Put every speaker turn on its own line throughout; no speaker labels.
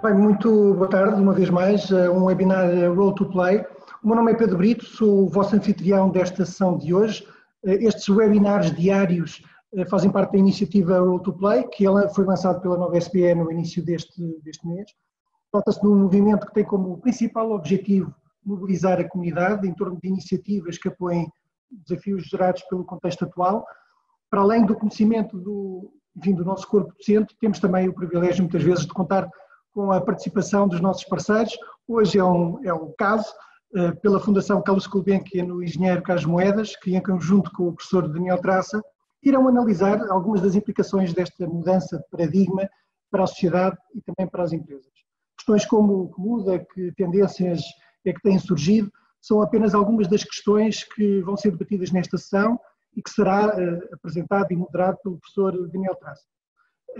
Bem, muito boa tarde, uma vez mais, um webinar Roll to Play. O meu nome é Pedro Brito, sou o vosso anfitrião desta sessão de hoje. Estes webinars diários fazem parte da iniciativa Roll to Play, que ela foi lançada pela Nova SBE no início deste mês. Trata-se de um movimento que tem como principal objetivo mobilizar a comunidade em torno de iniciativas que apoiem desafios gerados pelo contexto atual. Para além do conhecimento do nosso corpo docente, temos também o privilégio muitas vezes de contar com a participação dos nossos parceiros. Hoje é um caso, pela Fundação Carlos Gulbenkian e no engenheiro Carlos Moedas, que em conjunto com o professor Daniel Traça, irão analisar algumas das implicações desta mudança de paradigma para a sociedade e também para as empresas. Questões como o que muda, que tendências é que têm surgido, são apenas algumas das questões que vão ser debatidas nesta sessão e que será apresentado e moderado pelo professor Daniel Traça.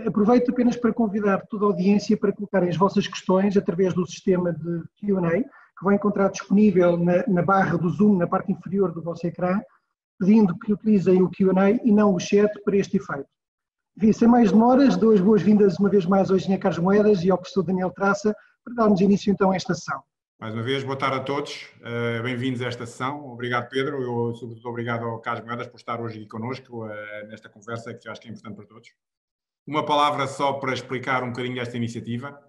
Aproveito apenas para convidar toda a audiência para colocarem as vossas questões através do sistema de Q&A, que vão encontrar disponível na barra do Zoom, na parte inferior do vosso ecrã, pedindo que utilizem o Q&A e não o chat para este efeito. Sem mais demoras, dou as boas-vindas uma vez mais ao engenheiro Carlos Moedas e ao professor Daniel Traça para darmos início então a esta sessão.
Mais uma vez, boa tarde a todos, bem-vindos a esta sessão. Obrigado, Pedro, eu sobretudo obrigado ao Carlos Moedas por estar hoje aqui connosco nesta conversa que eu acho que é importante para todos. Uma palavra só para explicar um bocadinho desta iniciativa.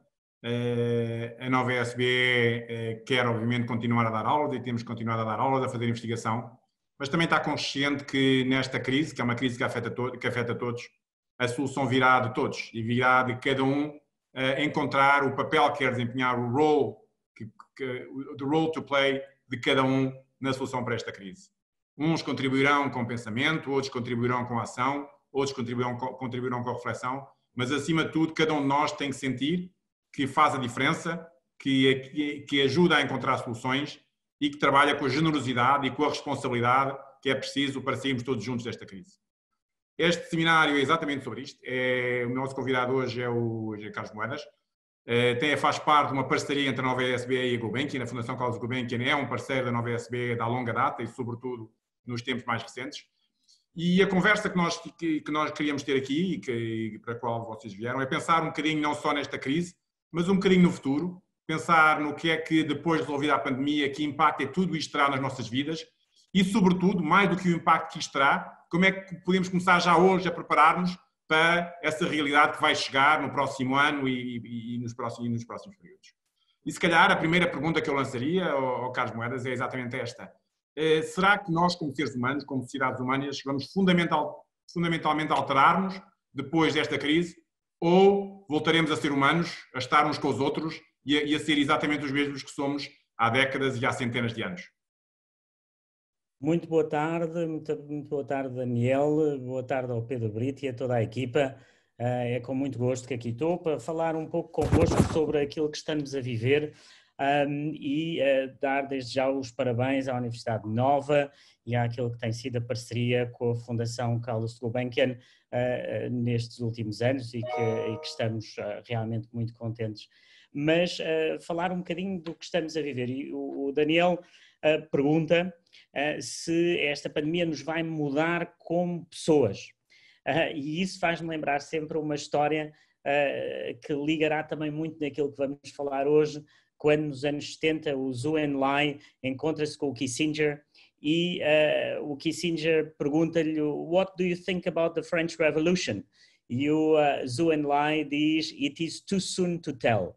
A Nova SBE quer, obviamente, continuar a dar aulas e temos continuado a dar aulas, a fazer investigação, mas também está consciente que nesta crise, que é uma crise que afeta todos, a solução virá de todos e virá de cada um encontrar o papel que quer desempenhar, o role, the role to play de cada um na solução para esta crise. Uns contribuirão com pensamento, outros contribuirão com ação, outros contribuirão com a reflexão, mas acima de tudo cada um de nós tem que sentir que faz a diferença, que ajuda a encontrar soluções e que trabalha com a generosidade e com a responsabilidade que é preciso para sairmos todos juntos desta crise. Este seminário é exatamente sobre isto. O nosso convidado hoje é o Carlos Moedas. Faz parte de uma parceria entre a Nova SBE e a Gulbenkian. A Fundação Carlos Gulbenkian é um parceiro da Nova SBE da longa data e, sobretudo, nos tempos mais recentes. E a conversa que nós queríamos ter aqui e para a qual vocês vieram é pensar um bocadinho não só nesta crise, mas um bocadinho no futuro, pensar no que é que depois de resolvida a pandemia, que impacto é tudo isto terá nas nossas vidas e, sobretudo, mais do que o impacto que isto terá, como é que podemos começar já hoje a preparar-nos para essa realidade que vai chegar no próximo ano e nos próximos períodos. E se calhar a primeira pergunta que eu lançaria ao Carlos Moedas é exatamente esta. Será que nós, como seres humanos, como sociedades humanas, vamos fundamentalmente alterar-nos depois desta crise ou voltaremos a ser humanos, a estar uns com os outros e a ser exatamente os mesmos que somos há décadas e há centenas de anos?
Muito boa tarde, muito boa tarde, Daniel, boa tarde ao Pedro Brito e a toda a equipa. É com muito gosto que aqui estou para falar um pouco convosco sobre aquilo que estamos a viver e dar desde já os parabéns à Universidade Nova e àquilo que tem sido a parceria com a Fundação Carlos Gulbenkian nestes últimos anos e que estamos realmente muito contentes. Mas falar um bocadinho do que estamos a viver. E o Daniel pergunta se esta pandemia nos vai mudar como pessoas. E isso faz-me lembrar sempre uma história que ligará também muito naquilo que vamos falar hoje, quando nos anos 70 o Zhou Enlai encontra-se com o Kissinger e o Kissinger pergunta-lhe "What do you think about the French Revolution?" E o Zhou Enlai diz "It is too soon to tell."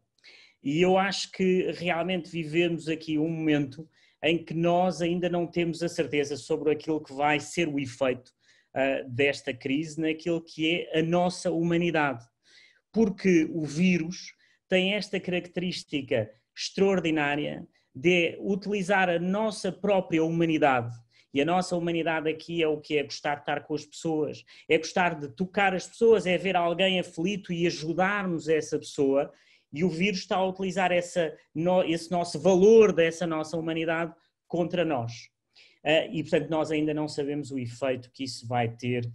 E eu acho que realmente vivemos aqui um momento em que nós ainda não temos a certeza sobre aquilo que vai ser o efeito desta crise naquilo que é a nossa humanidade. Porque o vírus tem esta característica extraordinária de utilizar a nossa própria humanidade. E a nossa humanidade aqui é o que é gostar de estar com as pessoas, é gostar de tocar as pessoas, é ver alguém aflito e ajudarmos essa pessoa. E o vírus está a utilizar esse nosso valor dessa nossa humanidade contra nós. E, portanto, nós ainda não sabemos o efeito que isso vai ter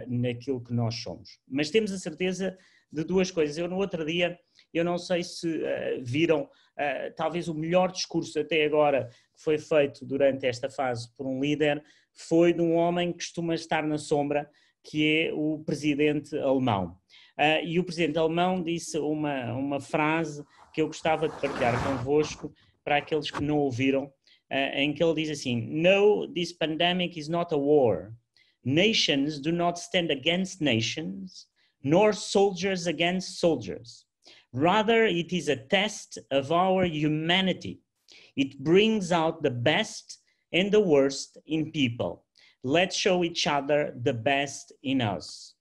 naquilo que nós somos. Mas temos a certeza de duas coisas. No outro dia, eu não sei se viram, talvez o melhor discurso até agora que foi feito durante esta fase por um líder foi de um homem que costuma estar na sombra, que é o presidente alemão. E o presidente alemão disse uma frase que eu gostava de partilhar convosco para aqueles que não ouviram, em que ele diz assim: No, this pandemic is not a war. Nations do not stand against nations, nor soldiers against soldiers. Rather, it is a test of our humanity. It brings out the best and the worst in people. Let's show each other the best in us.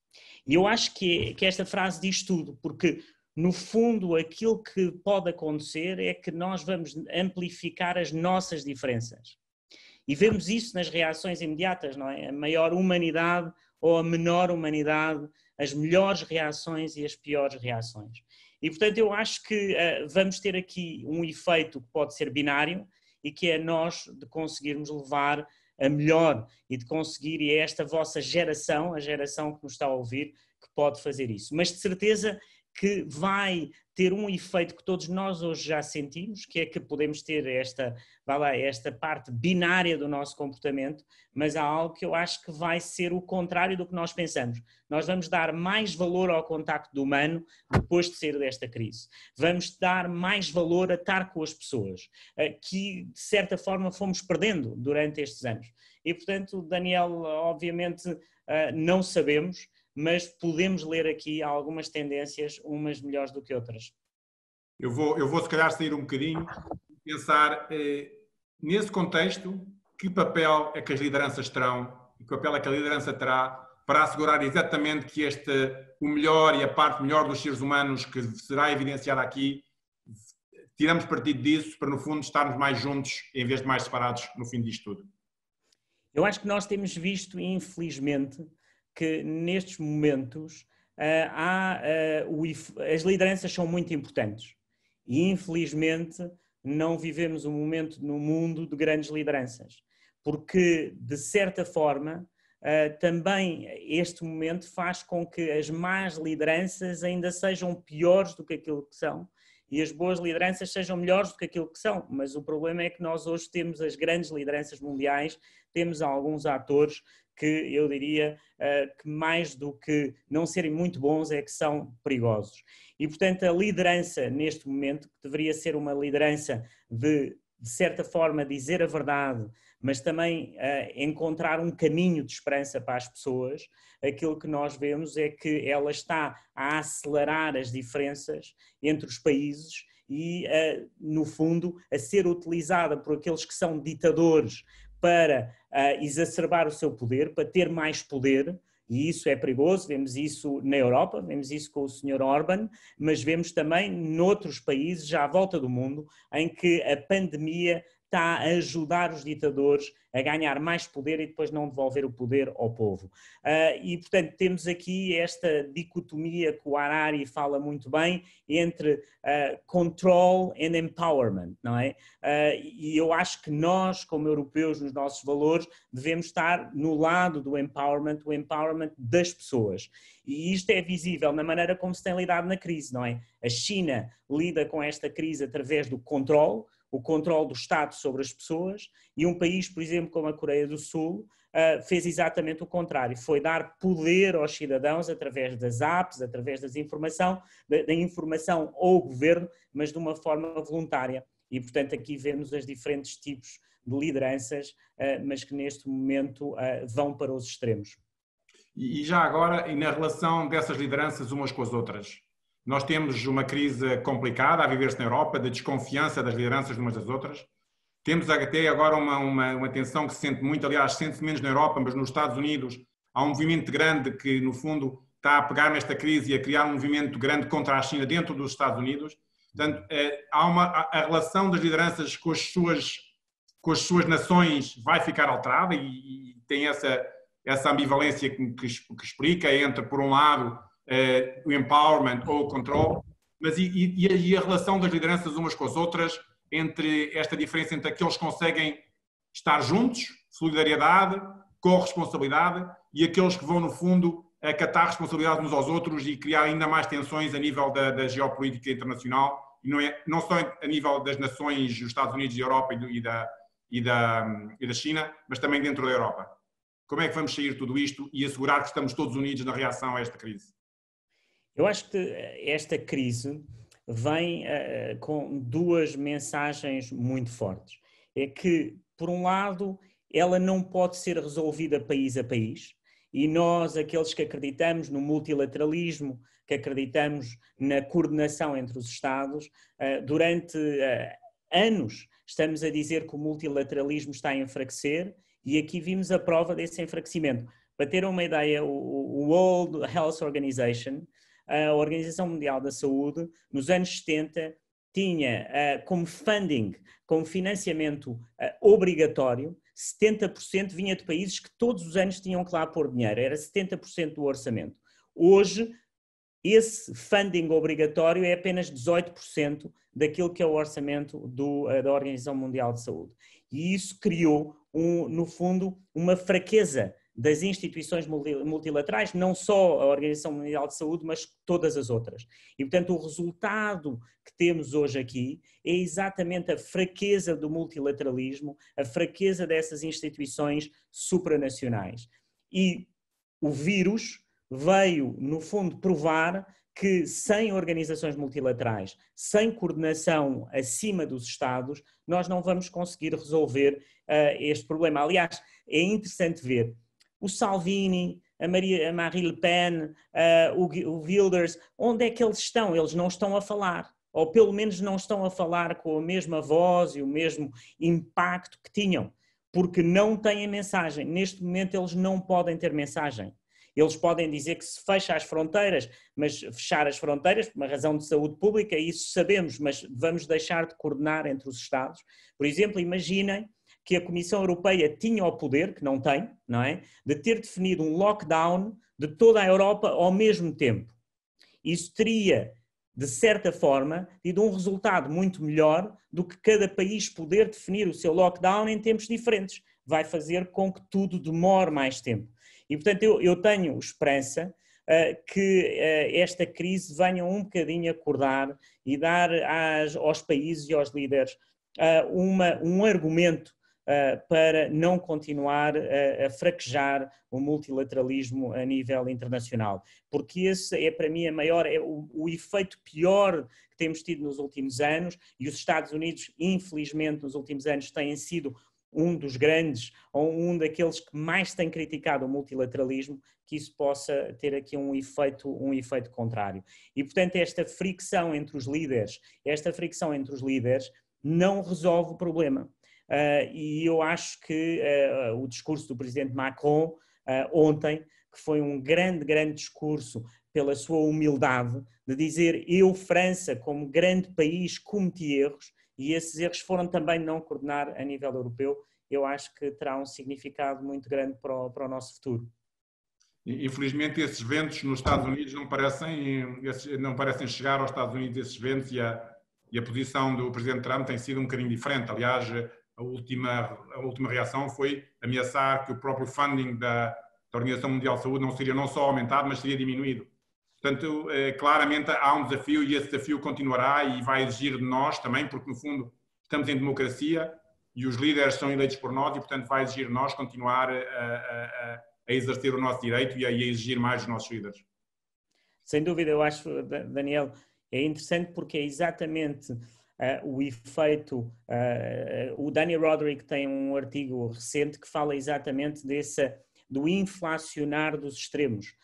E eu acho que esta frase diz tudo, porque no fundo aquilo que pode acontecer é que nós vamos amplificar as nossas diferenças. E vemos isso nas reações imediatas, não é? A maior humanidade ou a menor humanidade, as melhores reações e as piores reações. E, portanto, eu acho que vamos ter aqui um efeito que pode ser binário e que é nós de conseguirmos levar a melhor e de conseguir, e é esta vossa geração, a geração que nos está a ouvir, que pode fazer isso. Mas de certeza que vai ter um efeito que todos nós hoje já sentimos, que é que podemos ter esta parte binária do nosso comportamento, mas há algo que eu acho que vai ser o contrário do que nós pensamos. Nós vamos dar mais valor ao contacto humano depois de sair desta crise. Vamos dar mais valor a estar com as pessoas, que de certa forma fomos perdendo durante estes anos. E portanto, Daniel, obviamente não sabemos, mas podemos ler aqui algumas tendências, umas melhores do que outras.
Eu vou se calhar sair um bocadinho e pensar nesse contexto, que papel é que as lideranças terão, e que papel é que a liderança terá para assegurar exatamente que o melhor e a parte melhor dos seres humanos que será evidenciada aqui, tiramos partido disso para no fundo estarmos mais juntos em vez de mais separados no fim disto tudo.
Eu acho que nós temos visto, infelizmente, que nestes momentos as lideranças são muito importantes e infelizmente não vivemos um momento no mundo de grandes lideranças, porque de certa forma também este momento faz com que as más lideranças ainda sejam piores do que aquilo que são e as boas lideranças sejam melhores do que aquilo que são, mas o problema é que nós hoje temos as grandes lideranças mundiais, temos alguns atores que eu diria que mais do que não serem muito bons é que são perigosos. E portanto a liderança neste momento, que deveria ser uma liderança de certa forma dizer a verdade, mas também encontrar um caminho de esperança para as pessoas, aquilo que nós vemos é que ela está a acelerar as diferenças entre os países e, no fundo, a ser utilizada por aqueles que são ditadores para exacerbar o seu poder, para ter mais poder, e isso é perigoso. Vemos isso na Europa, vemos isso com o Sr. Orbán, mas vemos também noutros países, já à volta do mundo, em que a pandemia está a ajudar os ditadores a ganhar mais poder e depois não devolver o poder ao povo. E, portanto, temos aqui esta dicotomia que o Harari fala muito bem entre control and empowerment, não é? E eu acho que nós, como europeus, nos nossos valores, devemos estar no lado do empowerment, o empowerment das pessoas. E isto é visível na maneira como se tem lidado na crise, não é? A China lida com esta crise através do controle, o controle do Estado sobre as pessoas, e um país, por exemplo, como a Coreia do Sul, fez exatamente o contrário, foi dar poder aos cidadãos através das apps, através da informação ao governo, mas de uma forma voluntária. E, portanto, aqui vemos os diferentes tipos de lideranças, mas que neste momento vão para os extremos.
E já agora, e na relação dessas lideranças umas com as outras? Nós temos uma crise complicada a viver-se na Europa, de desconfiança das lideranças umas das outras. Temos até agora uma tensão que se sente muito, aliás, sente-se menos na Europa, mas nos Estados Unidos há um movimento grande que, no fundo, está a pegar nesta crise e a criar um movimento grande contra a China dentro dos Estados Unidos. Portanto, a relação das lideranças com as suas nações vai ficar alterada e tem essa ambivalência que explica entre, por um lado, o empowerment ou o control, mas e a relação das lideranças umas com as outras, entre esta diferença entre aqueles que conseguem estar juntos, solidariedade, corresponsabilidade, e aqueles que vão, no fundo, acatar responsabilidade uns aos outros e criar ainda mais tensões a nível da geopolítica internacional, e não só a nível das nações, dos Estados Unidos e Europa e da China, mas também dentro da Europa. Como é que vamos sair de tudo isto e assegurar que estamos todos unidos na reação a esta crise?
Eu acho que esta crise vem com duas mensagens muito fortes. É que, por um lado, ela não pode ser resolvida país a país, e nós, aqueles que acreditamos no multilateralismo, que acreditamos na coordenação entre os Estados, durante anos estamos a dizer que o multilateralismo está a enfraquecer, e aqui vimos a prova desse enfraquecimento. Para ter uma ideia, o World Health Organization, a Organização Mundial da Saúde, nos anos 70, tinha como funding, como financiamento obrigatório, 70% vinha de países que todos os anos tinham que lá pôr dinheiro, era 70% do orçamento. Hoje, esse funding obrigatório é apenas 18% daquilo que é o orçamento da Organização Mundial de Saúde. E isso criou, no fundo, uma fraqueza das instituições multilaterais, não só a Organização Mundial de Saúde, mas todas as outras. E, portanto, o resultado que temos hoje aqui é exatamente a fraqueza do multilateralismo, a fraqueza dessas instituições supranacionais. E o vírus veio, no fundo, provar que sem organizações multilaterais, sem coordenação acima dos Estados, nós não vamos conseguir resolver este problema. Aliás, é interessante ver o Salvini, a Marine Le Pen, o Wilders, onde é que eles estão? Eles não estão a falar, ou pelo menos não estão a falar com a mesma voz e o mesmo impacto que tinham, porque não têm mensagem. Neste momento eles não podem ter mensagem. Eles podem dizer que se fecha as fronteiras, mas fechar as fronteiras por uma razão de saúde pública, isso sabemos, mas vamos deixar de coordenar entre os Estados. Por exemplo, imaginem que a Comissão Europeia tinha o poder, que não tem, não é, de ter definido um lockdown de toda a Europa ao mesmo tempo. Isso teria, de certa forma, tido um resultado muito melhor do que cada país poder definir o seu lockdown em tempos diferentes. Vai fazer com que tudo demore mais tempo. E, portanto, eu tenho esperança que esta crise venha um bocadinho acordar e dar aos países e aos líderes um argumento para não continuar a fraquejar o multilateralismo a nível internacional. Porque esse é, para mim, o efeito pior que temos tido nos últimos anos, e os Estados Unidos, infelizmente, nos últimos anos têm sido um dos grandes, ou um daqueles que mais têm criticado o multilateralismo, que isso possa ter aqui um efeito contrário. E, portanto, esta fricção entre os líderes não resolve o problema. E eu acho que o discurso do presidente Macron ontem, que foi um grande discurso pela sua humildade, de dizer: eu, França, como grande país, cometi erros, e esses erros foram também não coordenar a nível europeu, eu acho que terá um significado muito grande para o nosso futuro.
Infelizmente, esses ventos nos Estados Unidos não parecem chegar aos Estados Unidos, esses ventos, e a posição do presidente Trump tem sido um bocadinho diferente. Aliás, a última reação foi ameaçar que o próprio funding da Organização Mundial de Saúde não seria não só aumentado, mas seria diminuído. Portanto, claramente há um desafio, e esse desafio continuará e vai exigir de nós também, porque no fundo estamos em democracia e os líderes são eleitos por nós, e portanto vai exigir de nós continuar a exercer o nosso direito e a exigir mais dos nossos líderes.
Sem dúvida, eu acho, Daniel, é interessante porque é exatamente o efeito. O Danny Roderick tem um artigo recente que fala exatamente do inflacionar dos extremos.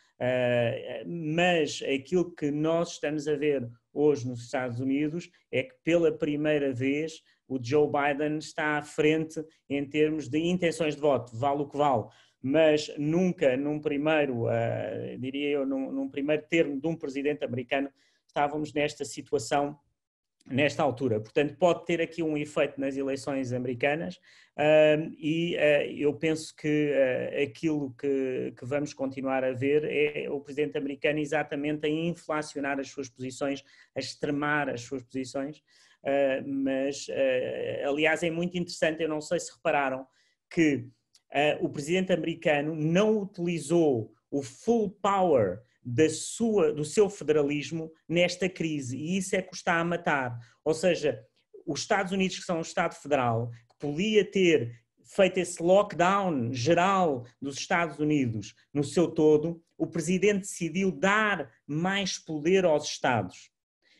Mas aquilo que nós estamos a ver hoje nos Estados Unidos é que pela primeira vez o Joe Biden está à frente em termos de intenções de voto, vale o que vale, mas nunca num primeiro termo de um presidente americano estávamos nesta situação, nesta altura. Portanto, pode ter aqui um efeito nas eleições americanas, e eu penso que aquilo que vamos continuar a ver é o presidente americano exatamente a inflacionar as suas posições, a extremar as suas posições, mas, aliás, é muito interessante, eu não sei se repararam, que o presidente americano não utilizou o full power do seu federalismo nesta crise, e isso é que o está a matar. Ou seja, os Estados Unidos, que são um Estado federal, que podia ter feito esse lockdown geral dos Estados Unidos no seu todo, o presidente decidiu dar mais poder aos Estados.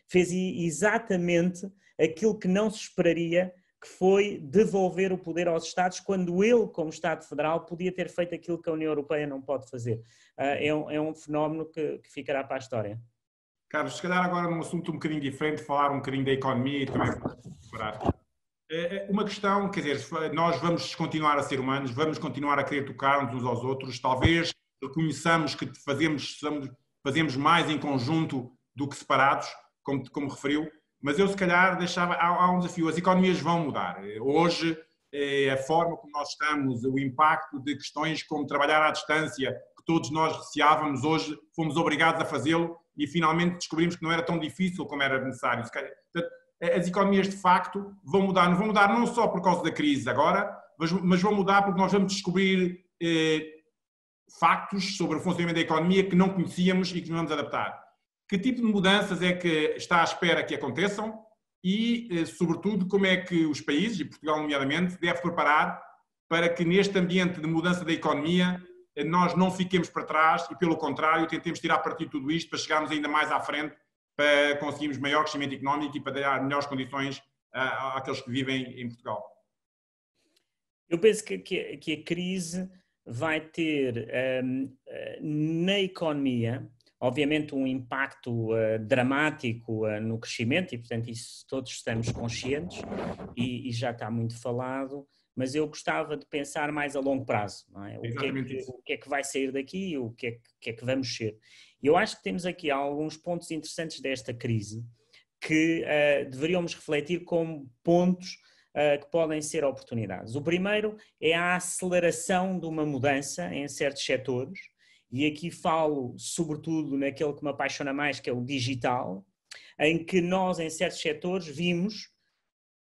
fez exatamente aquilo que não se esperaria, que foi devolver o poder aos Estados, quando ele, como Estado Federal, podia ter feito aquilo que a União Europeia não pode fazer. É um fenómeno que ficará para a história.
Carlos, se calhar agora num assunto um bocadinho diferente, falar um bocadinho da economia e também comparar. Uma questão, quer dizer, nós vamos continuar a ser humanos, vamos continuar a querer tocar-nos uns aos outros, talvez reconheçamos que fazemos mais em conjunto do que separados, como referiu, mas eu se calhar deixava, há um desafio, as economias vão mudar. Hoje, a forma como nós estamos, o impacto de questões como trabalhar à distância, que todos nós receávamos, hoje fomos obrigados a fazê-lo e finalmente descobrimos que não era tão difícil como era necessário. Portanto, as economias de facto vão mudar não só por causa da crise agora, mas vão mudar porque nós vamos descobrir factos sobre o funcionamento da economia que não conhecíamos e que nos vamos adaptar. Que tipo de mudanças é que está à espera que aconteçam e, sobretudo, como é que os países, e Portugal nomeadamente, deve preparar para que neste ambiente de mudança da economia nós não fiquemos para trás e, pelo contrário, tentemos tirar partido de tudo isto para chegarmos ainda mais à frente, para conseguirmos maior crescimento económico e para dar melhores condições àqueles que vivem em Portugal.
Eu penso que a crise vai ter na economia, obviamente, um impacto dramático no crescimento e, portanto, isso todos estamos conscientes e já está muito falado, mas eu gostava de pensar mais a longo prazo, não é? O que é que vai sair daqui e o que é que vamos ser. Eu acho que temos aqui alguns pontos interessantes desta crise que deveríamos refletir como pontos que podem ser oportunidades. O primeiro é a aceleração de uma mudança em certos setores, e aqui falo sobretudo naquele que me apaixona mais, que é o digital, em que nós em certos setores vimos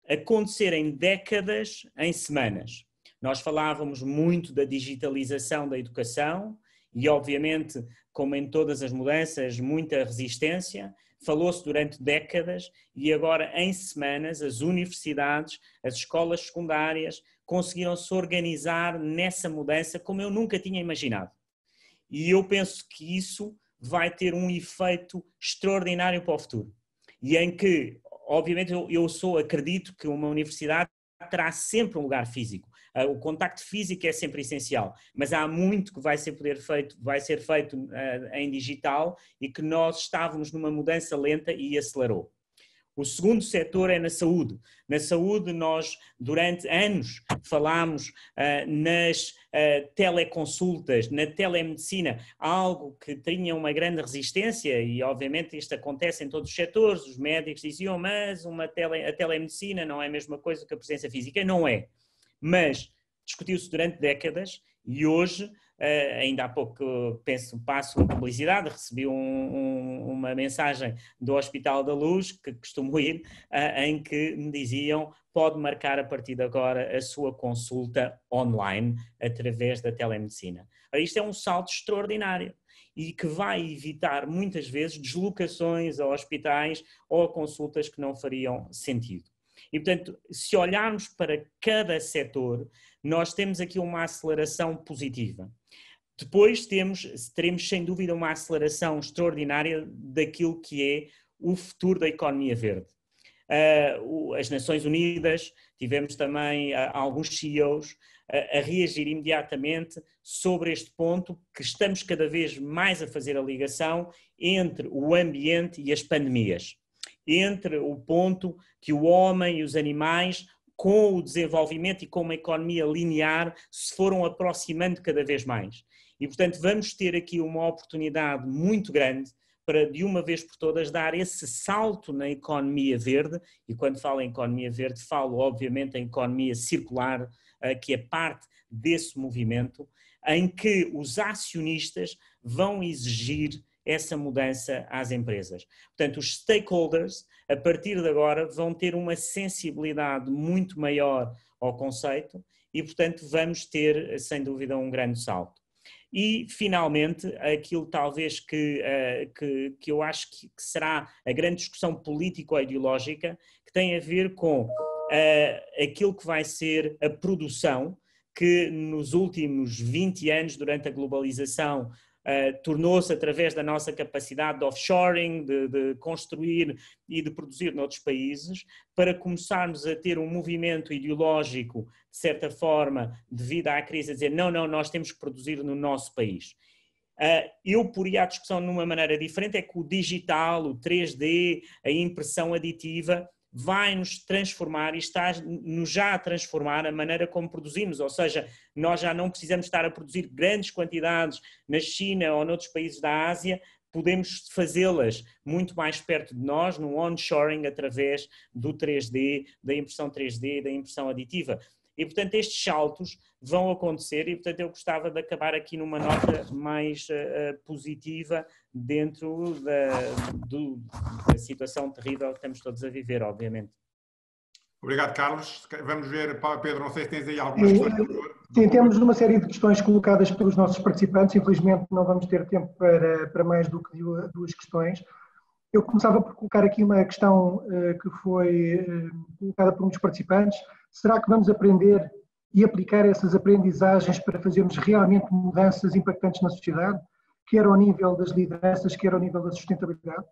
acontecer em décadas, em semanas. Nós falávamos muito da digitalização da educação e, obviamente, como em todas as mudanças, muita resistência. Falou-se durante décadas e agora, em semanas, as universidades, as escolas secundárias conseguiram se organizar nessa mudança como eu nunca tinha imaginado. E eu penso que isso vai ter um efeito extraordinário para o futuro. E em que, obviamente, eu acredito que uma universidade terá sempre um lugar físico. O contacto físico é sempre essencial, mas há muito que vai ser feito em digital e que nós estávamos numa mudança lenta e acelerou. O segundo setor é na saúde. Na saúde nós, durante anos, falámos nas teleconsultas, na telemedicina, algo que tinha uma grande resistência e, obviamente, isto acontece em todos os setores. Os médicos diziam, mas a telemedicina não é a mesma coisa que a presença física. Não é. Mas discutiu-se durante décadas e hoje, ainda há pouco, passo uma publicidade, recebi uma mensagem do Hospital da Luz, que costumo ir, em que me diziam pode marcar a partir de agora a sua consulta online através da telemedicina. Isto é um salto extraordinário e que vai evitar muitas vezes deslocações a hospitais ou a consultas que não fariam sentido. E, portanto, se olharmos para cada setor, nós temos aqui uma aceleração positiva. Depois teremos, sem dúvida, uma aceleração extraordinária daquilo que é o futuro da economia verde. As Nações Unidas, tivemos também alguns CEOs a reagir imediatamente sobre este ponto, que estamos cada vez mais a fazer a ligação entre o ambiente e as pandemias. Entre o ponto que o homem e os animais, com o desenvolvimento e com uma economia linear, se foram aproximando cada vez mais. E, portanto, vamos ter aqui uma oportunidade muito grande para, de uma vez por todas, dar esse salto na economia verde. E quando falo em economia verde, falo, obviamente, em economia circular, que é parte desse movimento, em que os acionistas vão exigir essa mudança às empresas. Portanto, os stakeholders, a partir de agora, vão ter uma sensibilidade muito maior ao conceito e, portanto, vamos ter, sem dúvida, um grande salto. E, finalmente, aquilo talvez que eu acho que será a grande discussão político-ideológica, que tem a ver com aquilo que vai ser a produção, que nos últimos 20 anos, durante a globalização, tornou-se através da nossa capacidade de offshoring, de construir e de produzir noutros países, para começarmos a ter um movimento ideológico, de certa forma, devido à crise, a dizer não, nós temos que produzir no nosso país. Eu poria a discussão de uma maneira diferente, é que o digital, o 3D, a impressão aditiva vai nos transformar e está-nos já a transformar a maneira como produzimos, ou seja, nós já não precisamos estar a produzir grandes quantidades na China ou noutros países da Ásia, podemos fazê-las muito mais perto de nós, no onshoring através do 3D, da impressão 3D, da impressão aditiva. E, portanto, estes saltos vão acontecer e, portanto, eu gostava de acabar aqui numa nota mais positiva dentro da situação terrível que estamos todos a viver, obviamente.
Obrigado, Carlos. Vamos ver, Pedro, não sei se tens aí algumas questões.
Sim, temos uma série de questões colocadas pelos nossos participantes. Infelizmente, não vamos ter tempo para mais do que duas questões. Eu começava por colocar aqui uma questão que foi colocada por um dos participantes. Será que vamos aprender e aplicar essas aprendizagens para fazermos realmente mudanças impactantes na sociedade, quer ao nível das lideranças, quer ao nível da sustentabilidade?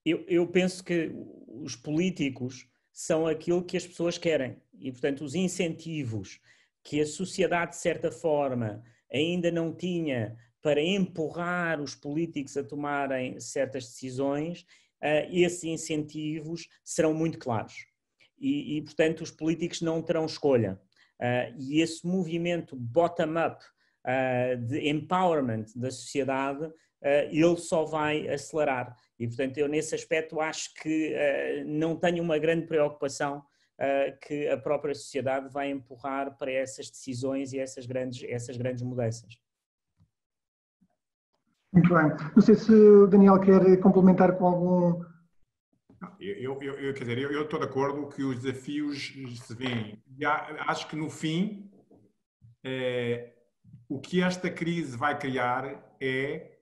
Eu penso que os políticos são aquilo que as pessoas querem e, portanto, os incentivos que a sociedade, de certa forma, ainda não tinha para empurrar os políticos a tomarem certas decisões, esses incentivos serão muito claros. E, portanto, os políticos não terão escolha. E esse movimento bottom-up de empowerment da sociedade, ele só vai acelerar. E, portanto, eu nesse aspecto acho que não tenho uma grande preocupação que a própria sociedade vai empurrar para essas decisões e essas grandes mudanças.
Muito bem. Não sei se o Daniel quer complementar com algum...
Quer dizer, eu estou de acordo que os desafios se veem. Acho que no fim, o que esta crise vai criar é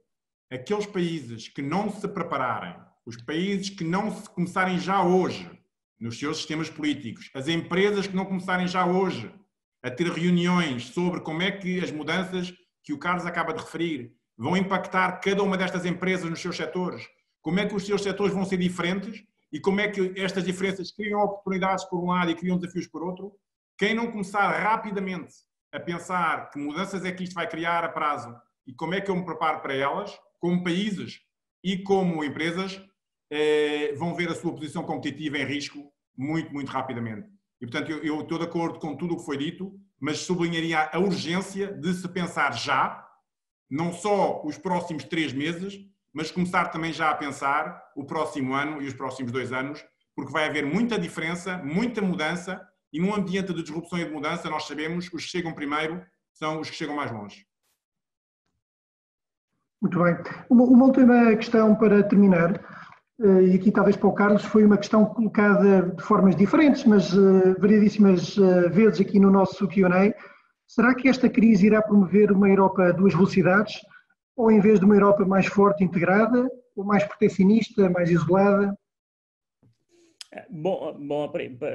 aqueles países que não se prepararem, os países que não se começarem já hoje nos seus sistemas políticos, as empresas que não começarem já hoje a ter reuniões sobre como é que as mudanças que o Carlos acaba de referir vão impactar cada uma destas empresas nos seus setores, como é que os seus setores vão ser diferentes e como é que estas diferenças criam oportunidades por um lado e criam desafios por outro. Quem não começar rapidamente a pensar que mudanças é que isto vai criar a prazo e como é que eu me preparo para elas, como países e como empresas, vão ver a sua posição competitiva em risco muito, muito rapidamente. E, portanto, eu estou de acordo com tudo o que foi dito, mas sublinharia a urgência de se pensar já, não só os próximos 3 meses, mas começar também já a pensar o próximo ano e os próximos 2 anos, porque vai haver muita diferença, muita mudança, e num ambiente de disrupção e de mudança, nós sabemos que os que chegam primeiro são os que chegam mais longe.
Muito bem. Uma última questão para terminar, e aqui talvez para o Carlos, foi uma questão colocada de formas diferentes, mas variedíssimas vezes aqui no nosso Q&A. Será que esta crise irá promover uma Europa a 2 velocidades? Ou em vez de uma Europa mais forte e integrada, ou mais proteccionista, mais isolada?
Bom,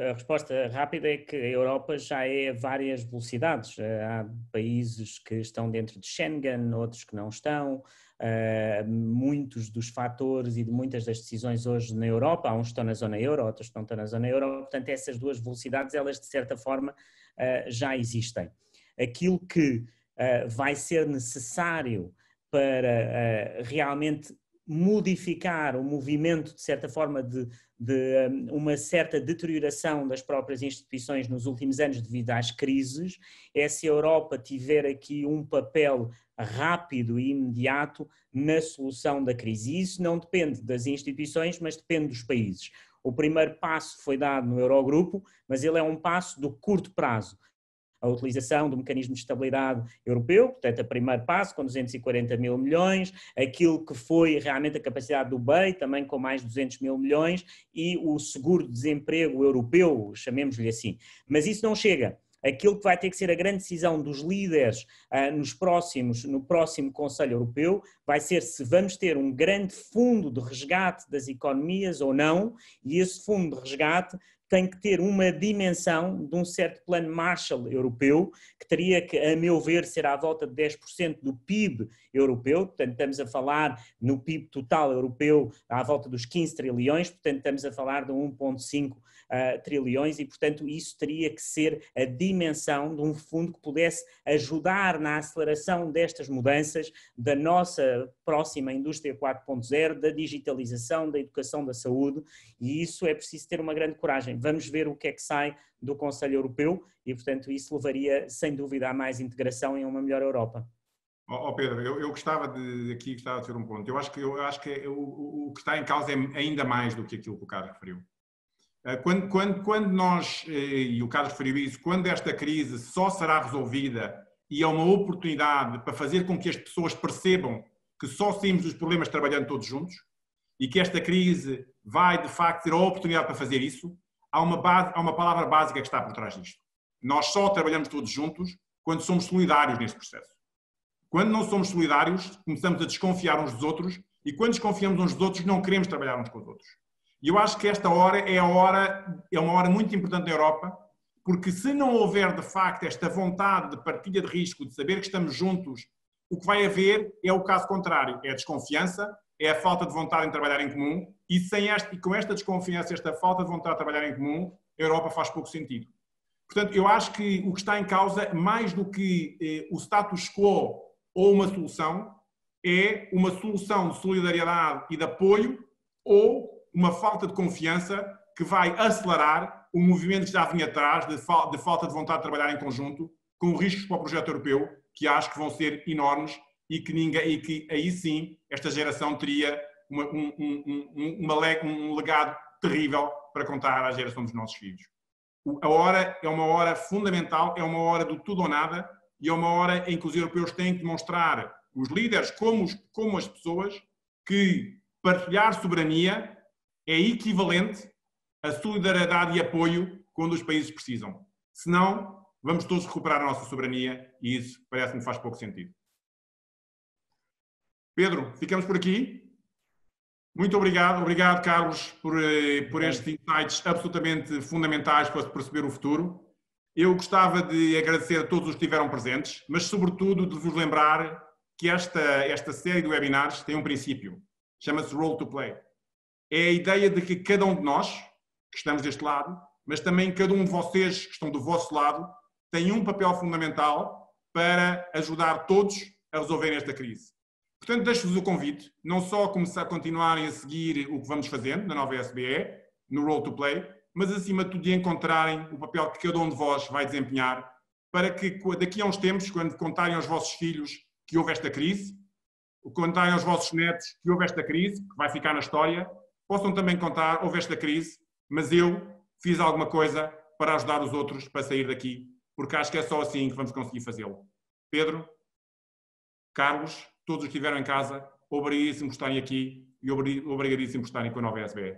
a resposta rápida é que a Europa já é várias velocidades. Há países que estão dentro de Schengen, outros que não estão. Muitos dos fatores e de muitas das decisões hoje na Europa, há uns que estão na zona euro, outros que não estão na zona euro. Portanto, essas 2 velocidades, elas de certa forma já existem. Aquilo que vai ser necessário para realmente modificar o movimento, de certa forma, de uma certa deterioração das próprias instituições nos últimos anos devido às crises, é se a Europa tiver aqui um papel rápido e imediato na solução da crise. E isso não depende das instituições, mas depende dos países. O primeiro passo foi dado no Eurogrupo, mas ele é um passo do curto prazo. A utilização do mecanismo de estabilidade europeu, portanto, o primeiro passo com 240 mil milhões, aquilo que foi realmente a capacidade do BEI, também com mais 200 mil milhões, e o seguro-desemprego europeu, chamemos-lhe assim. Mas isso não chega. Aquilo que vai ter que ser a grande decisão dos líderes no próximo Conselho Europeu vai ser se vamos ter um grande fundo de resgate das economias ou não, e esse fundo de resgate tem que ter uma dimensão de um certo plano Marshall europeu, que teria que, a meu ver, ser à volta de 10% do PIB europeu. Portanto, estamos a falar no PIB total europeu à volta dos 15 trilhões, portanto, estamos a falar de 1,5 trilhões e, portanto, isso teria que ser a dimensão de um fundo que pudesse ajudar na aceleração destas mudanças da nossa próxima indústria 4.0, da digitalização, da educação, da saúde, e isso é preciso ter uma grande coragem. Vamos ver o que é que sai do Conselho Europeu e, portanto, isso levaria, sem dúvida, a mais integração e a uma melhor Europa.
Pedro, eu gostava de ter um ponto. Eu acho que o que está em causa é ainda mais do que aquilo que o Carlos referiu. Quando nós, e o Carlos referiu isso, quando esta crise só será resolvida e é uma oportunidade para fazer com que as pessoas percebam que só saímos dos problemas trabalhando todos juntos e que esta crise vai, de facto, ter a oportunidade para fazer isso, há uma palavra básica que está por trás disto. Nós só trabalhamos todos juntos quando somos solidários neste processo. Quando não somos solidários, começamos a desconfiar uns dos outros e quando desconfiamos uns dos outros, não queremos trabalhar uns com os outros. E eu acho que esta hora é uma hora muito importante na Europa, porque se não houver, de facto, esta vontade de partilha de risco, de saber que estamos juntos, o que vai haver é o caso contrário, é a desconfiança, é a falta de vontade em trabalhar em comum, e com esta desconfiança, esta falta de vontade de trabalhar em comum, a Europa faz pouco sentido. Portanto, eu acho que o que está em causa, mais do que o status quo ou uma solução, é uma solução de solidariedade e de apoio ou uma falta de confiança que vai acelerar o movimento que já vinha atrás de falta de vontade de trabalhar em conjunto, com riscos para o projeto europeu, que acho que vão ser enormes e que aí sim esta geração teria um legado terrível para contar à geração dos nossos filhos. A hora é uma hora fundamental, é uma hora do tudo ou nada e é uma hora em que os europeus têm que demonstrar, os líderes como as pessoas, que partilhar soberania é equivalente a solidariedade e apoio quando os países precisam. Senão, vamos todos recuperar a nossa soberania e isso parece-me faz pouco sentido. Pedro, ficamos por aqui. Muito obrigado. Obrigado, Carlos, por estes insights absolutamente fundamentais para perceber o futuro. Eu gostava de agradecer a todos os que estiveram presentes, mas, sobretudo, de vos lembrar que esta série de webinars tem um princípio. Chama-se Role to Play. É a ideia de que cada um de nós, que estamos deste lado, mas também cada um de vocês que estão do vosso lado, tem um papel fundamental para ajudar todos a resolverem esta crise. Portanto, deixo-vos o convite, não só a continuarem a seguir o que vamos fazendo na nova SBE, no Role to Play, mas acima de tudo de encontrarem o papel que cada um de vós vai desempenhar para que daqui a uns tempos, quando contarem aos vossos filhos que houve esta crise, contarem aos vossos netos que houve esta crise, que vai ficar na história, possam também contar, houve esta crise, mas eu fiz alguma coisa para ajudar os outros para sair daqui, porque acho que é só assim que vamos conseguir fazê-lo. Pedro, Carlos, todos os que estiveram em casa, obrigadíssimo por estarem aqui e obrigadíssimo por estarem com a nova SBE.